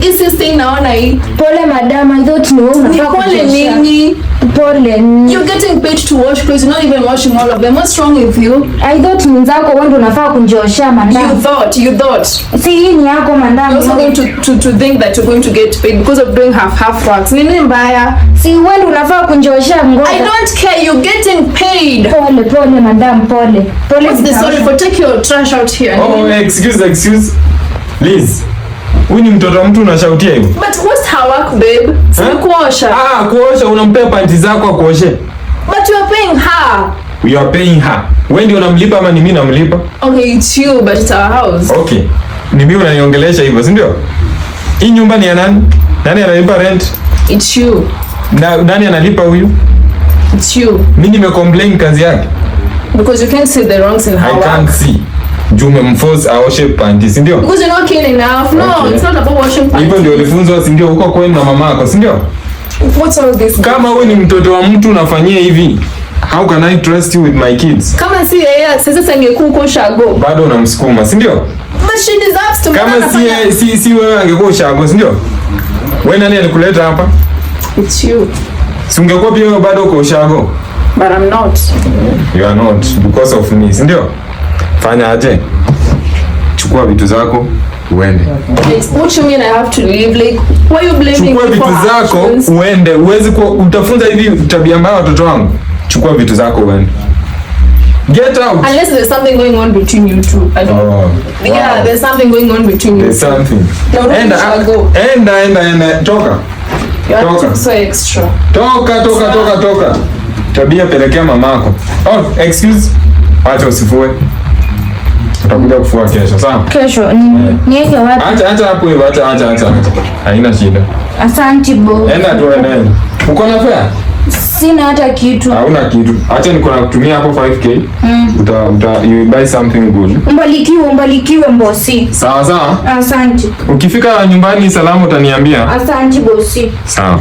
This thing naona hii. Pole madam, I thought no. Pole nini? Pole. You're getting paid to wash clothes, you're not even washing all of them. What's wrong with you? I thought mwenzako wewe unafaa kunjoshia madam. You thought. Si hii ni yako madam. You're also going to think that you're going to get paid because of doing half works. Nini mbaya? Si wewe unafaa kunjoshia ngoja. I don't care, you're getting paid. Pole madam, pole. What's the sorry for? Take your trash out here. Oh, excuse. Liz. Wewe ni mtoto wa mtu unashautia hivyo. But what's her work, babe? Si kuosha. Kuosha unampea panti zako akuoshe. But you are paying her. We are paying her. Wewe ndio unamlipa ama ni mimi namlipa? Okay, it's you, but it's our house. Okay. Ni mimi unaniongelesha hivyo, si ndio? Hii nyumba ni ya nani? Nani analipa rent? It's you. Nani analipa huyu? It's you. Mimi nimecomplain kazi yake. Because you can't see the wrongs in her work. I can't see. Jume mforce aoshe panti, si ndio? Because you're not clean enough. No, okay. It's not about washing panties. Hivyo ndio ulifunzwa, si ndio, huko kwenu na mamako, si ndio? What's all this? Kama wewe ni mtoto wa mtu unafanyia hivi, how can I trust you with my kids? Kama si yeye, sasa angekuwa shago. Bado unamsukuma, si ndio? But she deserves to. Kama si wewe angekuwa shago, si ndio? Wewe nani alikuleta hapa? It's you. Si ungekuwa pia bado uko shago? But I'm not. You are not because of me, si ndio? Fanya aje? Chukua vitu zako uende. What you mean I have to leave? Like, why are you blaming me? Chukua vitu zako uende. Uwezi utafunza hivi tabia mbaya watoto wangu. Chukua vitu zako uende. Get out. Unless there's something going on between you two. I don't know. Yeah, wow. There's something going on between you. There's something. No, enda. Toka. You're so extra. Toka. Tabia pelekea mamako. Oh, excuse. Acha usifue. Utakuja kufua kesho, sawa? Kesho niweke wapi? Acha hapo hivyo, acha. Haina shida. Asante bo. Enda tu enda. Uko na fare? Sina hata kitu. Hauna kitu. Acha niko na kutumia hapo 5k. You buy something good. Mbalikiwe mbosi. Sawa. Asante. Ukifika nyumbani salama utaniambia. Asante bosi. Sawa.